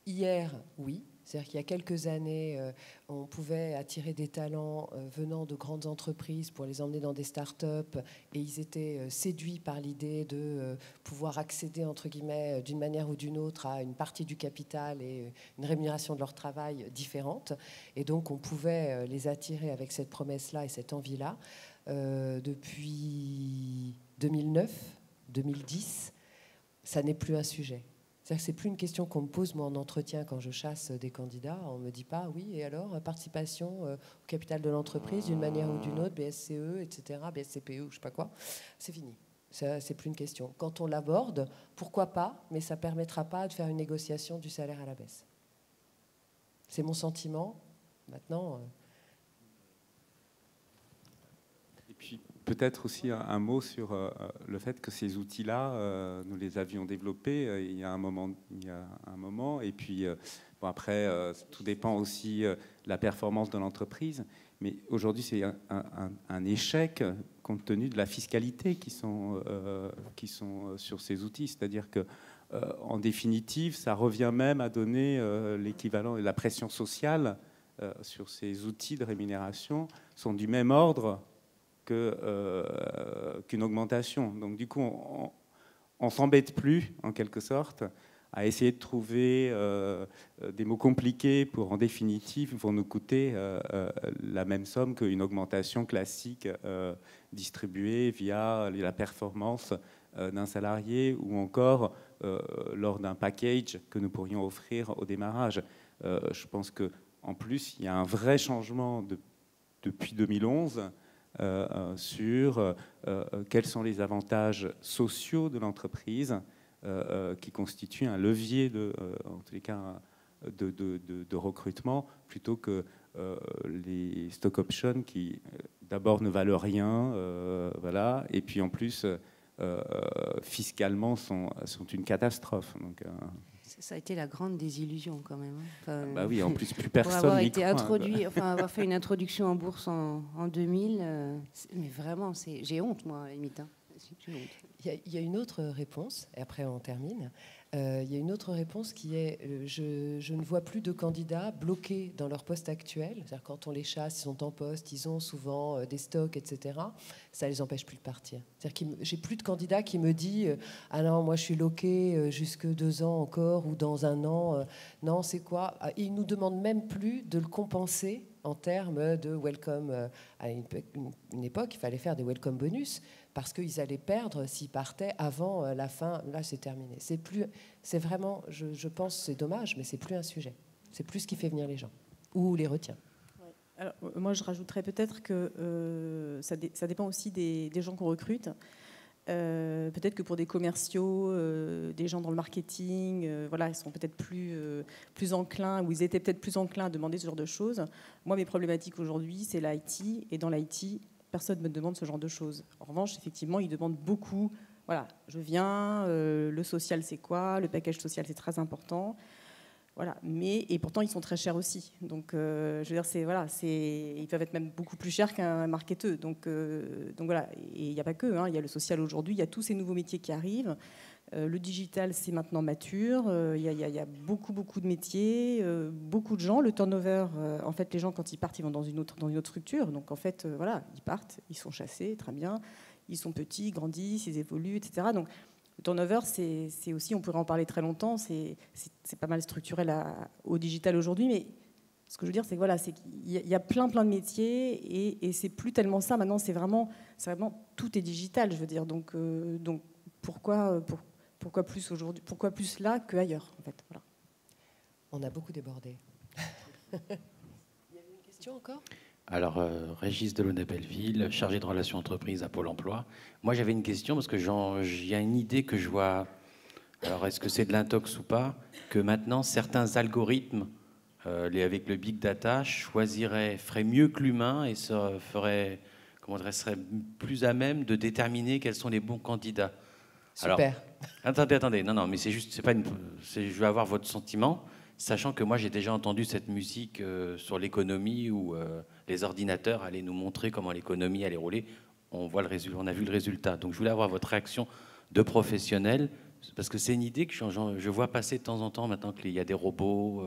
hier, oui, C'est-à-dire qu'il y a quelques années, on pouvait attirer des talents venant de grandes entreprises pour les emmener dans des start-up, et ils étaient séduits par l'idée de pouvoir accéder, entre guillemets, d'une manière ou d'une autre à une partie du capital et une rémunération de leur travail différente. Et donc, on pouvait les attirer avec cette promesse-là et cette envie-là. Depuis 2009, 2010, ça n'est plus un sujet. C'est-à-dire que c'est plus une question qu'on me pose, moi, en entretien, quand je chasse des candidats. On ne me dit pas, oui, et alors, participation au capital de l'entreprise, d'une manière ou d'une autre, BSCE, etc., BSCPE, ou je ne sais pas quoi. C'est fini. C'est plus une question. Quand on l'aborde, pourquoi pas, mais ça ne permettra pas de faire une négociation du salaire à la baisse. C'est mon sentiment. Maintenant... Et puis, peut-être aussi un mot sur le fait que ces outils-là, nous les avions développés il y a un moment, et puis bon, après, tout dépend aussi de la performance de l'entreprise, mais aujourd'hui c'est un échec compte tenu de la fiscalité qui sont sur ces outils, c'est-à-dire que en définitive, ça revient même à donner l'équivalent, la pression sociale sur ces outils de rémunération sont du même ordre qu'une augmentation. Donc du coup, on s'embête plus, en quelque sorte, à essayer de trouver des mots compliqués pour, en définitive, vont nous coûter la même somme qu'une augmentation classique distribuée via la performance d'un salarié ou encore lors d'un package que nous pourrions offrir au démarrage. Je pense qu'en plus, il y a un vrai changement depuis 2011 sur quels sont les avantages sociaux de l'entreprise qui constituent un levier en tous les cas de recrutement plutôt que les stock options qui d'abord ne valent rien, voilà, et puis en plus fiscalement sont une catastrophe. Donc, ça a été la grande désillusion quand même. Enfin, bah oui, en plus plus personne avoir n'y été croit, introduit, enfin avoir fait une introduction en bourse en 2000, mais vraiment, j'ai honte moi, à la limite. Hein. Il y a une autre réponse, et après on termine. Il y a une autre réponse qui est je ne vois plus de candidats bloqués dans leur poste actuel. C'est-à-dire quand on les chasse, ils sont en poste, ils ont souvent des stocks, etc. Ça ne les empêche plus de partir. C'est-à-dire que j'ai plus de candidats qui me disent ah non, moi je suis loqué jusque 2 ans encore ou dans 1 an. Non, c'est quoi? Ils nous demandent même plus de le compenser en termes de welcome. À une époque, il fallait faire des welcome bonus parce qu'ils allaient perdre s'ils partaient avant la fin. Là, c'est terminé. C'est vraiment, je pense, c'est dommage, mais c'est plus un sujet. C'est plus ce qui fait venir les gens ou les retient. Ouais. Alors, moi, je rajouterais peut-être que ça dépend aussi des gens qu'on recrute. Peut-être que pour des commerciaux, des gens dans le marketing, voilà, ils sont peut-être plus enclins, ou ils étaient peut-être plus enclins à demander ce genre de choses. Moi, mes problématiques aujourd'hui, c'est l'IT, et dans l'IT, personne ne me demande ce genre de choses. En revanche, effectivement, ils demandent beaucoup. Voilà, je viens, le social, c'est quoi? Le package social, c'est très important. Voilà, et pourtant, ils sont très chers aussi. Donc, je veux dire, ils peuvent être même beaucoup plus chers qu'un marketeur. Donc voilà, et il n'y a pas que. Hein, il y a le social aujourd'hui, il y a tous ces nouveaux métiers qui arrivent. Le digital, c'est maintenant mature. Il y a beaucoup de métiers, beaucoup de gens. Le turnover, en fait, les gens, quand ils partent, ils vont dans une autre structure. Donc, en fait, voilà, ils partent, ils sont chassés, très bien. Ils sont petits, ils grandissent, ils évoluent, etc. Donc, le turnover, c'est aussi, on pourrait en parler très longtemps, c'est pas mal structurel au digital aujourd'hui, mais ce que je veux dire, c'est que voilà, qu'il y a plein de métiers et c'est plus tellement ça. Maintenant, c'est vraiment tout est digital, je veux dire. Donc pourquoi plus aujourd'hui, pourquoi plus là qu'ailleurs, en fait. Voilà. On a beaucoup débordé. Il y avait une question encore ? Alors, Régis Delaunay-Belleville, chargé de relations entreprises à Pôle emploi. Moi, j'avais une question parce que il y a une idée que je vois. Alors, est-ce que c'est de l'intox ou pas? Que maintenant, certains algorithmes, avec le big data, feraient mieux que l'humain et seraient plus à même de déterminer quels sont les bons candidats. Super. Alors, attendez. Non, mais c'est juste, je veux avoir votre sentiment. Sachant que moi, j'ai déjà entendu cette musique sur l'économie où les ordinateurs allaient nous montrer comment l'économie allait rouler. On a vu le résultat. Donc, je voulais avoir votre réaction de professionnel, parce que c'est une idée que je vois passer de temps en temps maintenant qu'il y a des robots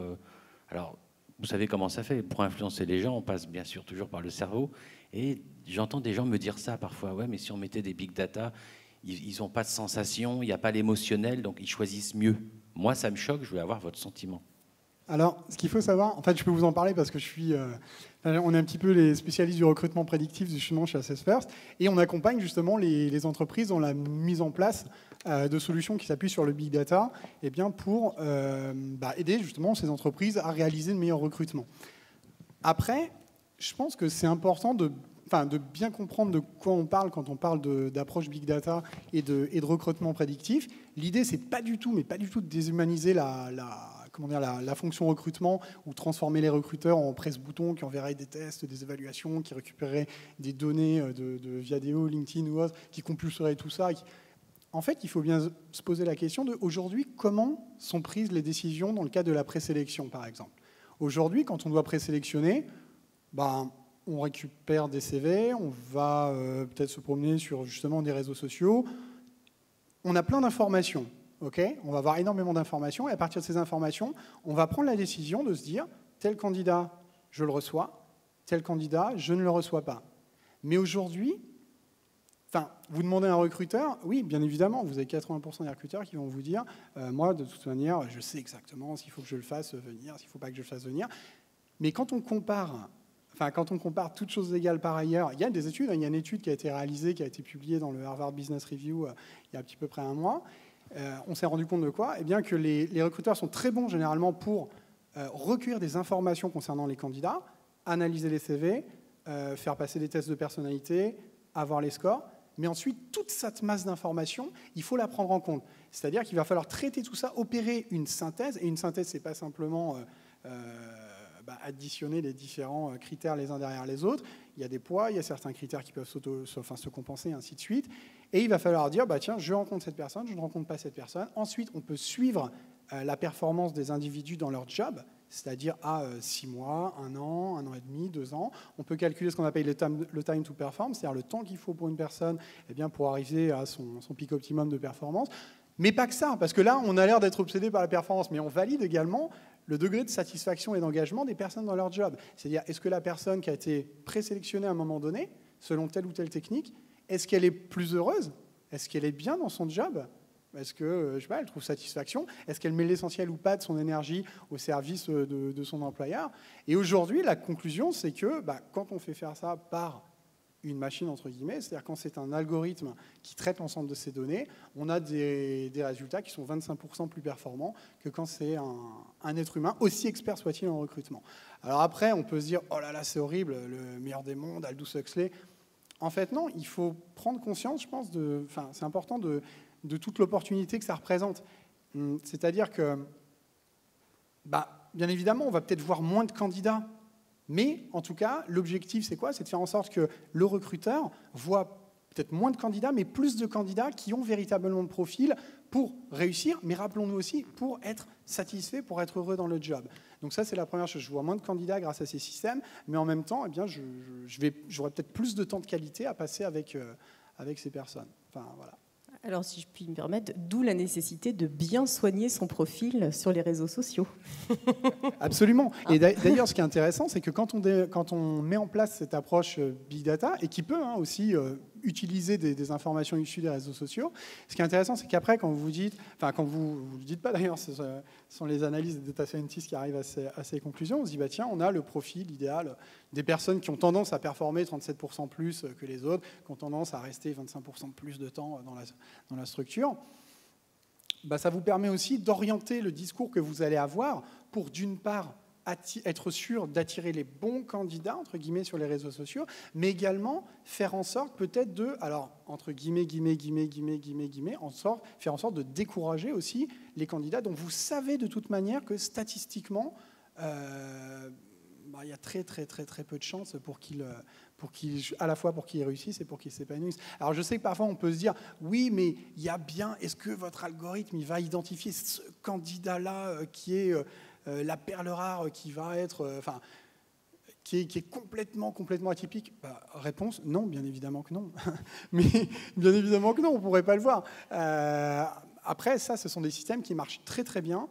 Alors, vous savez comment ça fait. Pour influencer les gens, on passe bien sûr toujours par le cerveau. Et j'entends des gens me dire ça parfois. Ouais, mais si on mettait des big data, ils n'ont pas de sensation, il n'y a pas l'émotionnel, donc ils choisissent mieux. Moi, ça me choque, je voulais avoir votre sentiment. Alors, ce qu'il faut savoir, en fait, je peux vous en parler parce que on est un petit peu les spécialistes du recrutement prédictif justement chez Assess First, et on accompagne justement les entreprises dans la mise en place de solutions qui s'appuient sur le big data, et bien pour aider justement ces entreprises à réaliser de meilleurs recrutements. Après, je pense que c'est important de bien comprendre de quoi on parle quand on parle d'approche big data et de recrutement prédictif. L'idée, c'est pas du tout de déshumaniser la fonction recrutement ou transformer les recruteurs en presse-bouton qui enverraient des tests, des évaluations, qui récupéreraient des données de Viadeo, LinkedIn ou autre, qui compulseraient tout ça. En fait, il faut bien se poser la question de aujourd'hui, comment sont prises les décisions dans le cadre de la présélection, par exemple. Aujourd'hui, quand on doit présélectionner, on récupère des CV, on va peut-être se promener sur justement des réseaux sociaux. On a plein d'informations. Okay, on va avoir énormément d'informations et à partir de ces informations, on va prendre la décision de se dire tel candidat, je le reçois, tel candidat, je ne le reçois pas. Mais aujourd'hui, vous demandez à un recruteur, oui, bien évidemment, vous avez 80% des recruteurs qui vont vous dire moi, de toute manière, je sais exactement s'il faut que je le fasse venir, s'il ne faut pas que je le fasse venir. Mais quand on compare toutes choses égales par ailleurs, il y a des études, il y a une étude qui a été réalisée, qui a été publiée dans le Harvard Business Review il y a à peu près un mois. On s'est rendu compte de quoi ? Eh bien que les recruteurs sont très bons généralement pour recueillir des informations concernant les candidats, analyser les CV, faire passer des tests de personnalité, avoir les scores, mais ensuite toute cette masse d'informations, il faut la prendre en compte. C'est-à-dire qu'il va falloir traiter tout ça, opérer une synthèse, et une synthèse, c'est pas simplement additionner les différents critères les uns derrière les autres. Il y a des poids, il y a certains critères qui peuvent se compenser, ainsi de suite. Et il va falloir dire, tiens, je rencontre cette personne, je ne rencontre pas cette personne. Ensuite, on peut suivre la performance des individus dans leur job, c'est-à-dire à 6 mois, 1 an et demi, 2 ans. On peut calculer ce qu'on appelle le time to perform, c'est-à-dire le temps qu'il faut pour une personne pour arriver à son pic optimum de performance. Mais pas que ça, parce que là, on a l'air d'être obsédé par la performance, mais on valide également le degré de satisfaction et d'engagement des personnes dans leur job. C'est-à-dire, est-ce que la personne qui a été présélectionnée à un moment donné, selon telle ou telle technique, est-ce qu'elle est plus heureuse? Est-ce qu'elle est bien dans son job? Est-ce que, je sais pas, elle trouve satisfaction? Est-ce qu'elle met l'essentiel ou pas de son énergie au service de son employeur? Et aujourd'hui, la conclusion, c'est que quand on fait faire ça par une machine, entre guillemets, c'est-à-dire quand c'est un algorithme qui traite l'ensemble de ces données, on a des résultats qui sont 25% plus performants que quand c'est un être humain, aussi expert soit-il en recrutement. Alors après, on peut se dire, oh là là, c'est horrible, le meilleur des mondes, Aldous Huxley. En fait, non, il faut prendre conscience, je pense, c'est important de toute l'opportunité que ça représente. C'est-à-dire que, bien évidemment, on va peut-être voir moins de candidats, mais en tout cas, l'objectif, c'est quoi? C'est de faire en sorte que le recruteur voit peut-être moins de candidats, mais plus de candidats qui ont véritablement le profil pour réussir, mais rappelons-nous aussi, pour être satisfait, pour être heureux dans le job. Donc ça, c'est la première chose. Je vois moins de candidats grâce à ces systèmes, mais en même temps, j'aurai peut-être plus de temps de qualité à passer avec ces personnes. Enfin, voilà. Alors, si je puis me permettre, d'où la nécessité de bien soigner son profil sur les réseaux sociaux. Absolument. Et d'ailleurs, ce qui est intéressant, c'est que quand on met en place cette approche big data, et qui peut aussi utiliser des informations issues des réseaux sociaux, ce qui est intéressant, c'est qu'après, quand vous dites, quand vous ne le dites pas d'ailleurs, ce sont les analyses des data scientists qui arrivent à ces conclusions, on se dit, tiens, on a le profil idéal des personnes qui ont tendance à performer 37% plus que les autres, qui ont tendance à rester 25% plus de temps dans la structure. Ça vous permet aussi d'orienter le discours que vous allez avoir pour, d'une part, être sûr d'attirer les bons candidats, entre guillemets, sur les réseaux sociaux, mais également faire en sorte peut-être entre guillemets, faire en sorte de décourager aussi les candidats dont vous savez de toute manière que statistiquement, il y a très peu de chances à la fois pour qu'ils réussissent et pour qu'ils s'épanouissent. Alors je sais que parfois on peut se dire, oui, mais il y a bien, est-ce que votre algorithme il va identifier ce candidat-là qui est la perle rare, qui va être, qui est complètement atypique? Réponse, non, bien évidemment que non. Mais bien évidemment que non, on ne pourrait pas le voir. Après, ça, ce sont des systèmes qui marchent très très bien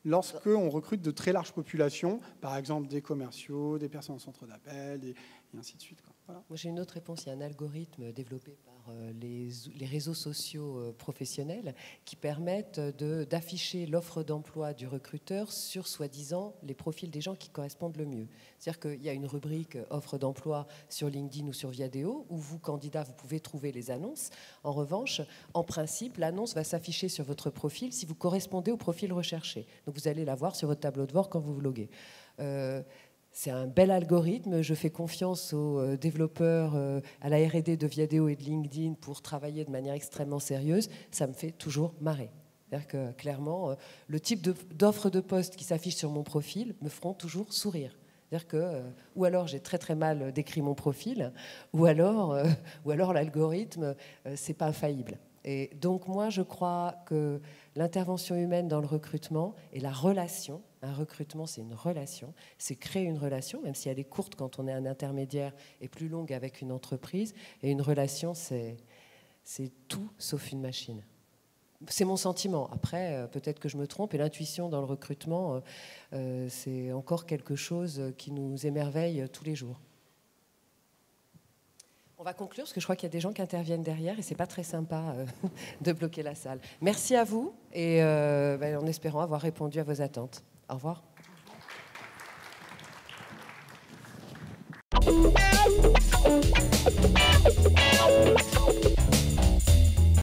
lorsqu'on recrute de très larges populations, par exemple des commerciaux, des personnes en centre d'appel, et ainsi de suite, quoi. Voilà. Moi, j'ai une autre réponse. Il y a un algorithme développé par les réseaux sociaux professionnels qui permettent d'afficher l'offre d'emploi du recruteur sur, soi-disant, les profils des gens qui correspondent le mieux. C'est-à-dire qu'il y a une rubrique offre d'emploi sur LinkedIn ou sur Viadeo où vous, candidat, vous pouvez trouver les annonces. En revanche, en principe, l'annonce va s'afficher sur votre profil si vous correspondez au profil recherché. Donc, vous allez la voir sur votre tableau de bord quand vous vous loguez. C'est un bel algorithme. Je fais confiance aux développeurs, à la R&D de Viadeo et de LinkedIn pour travailler de manière extrêmement sérieuse. Ça me fait toujours marrer. C'est-à-dire que, clairement, le type d'offres de poste qui s'affichent sur mon profil me feront toujours sourire. C'est-à-dire que, ou alors j'ai très très mal décrit mon profil, ou alors l'algorithme, c'est pas infaillible. Et donc moi, je crois que l'intervention humaine dans le recrutement et la relation, un recrutement, c'est une relation, c'est créer une relation, même si elle est courte quand on est un intermédiaire et plus longue avec une entreprise. Et une relation, c'est tout sauf une machine. C'est mon sentiment. Après, peut-être que je me trompe. Et l'intuition dans le recrutement, c'est encore quelque chose qui nous émerveille tous les jours. On va conclure parce que je crois qu'il y a des gens qui interviennent derrière et c'est pas très sympa de bloquer la salle. Merci à vous et en espérant avoir répondu à vos attentes. Au revoir.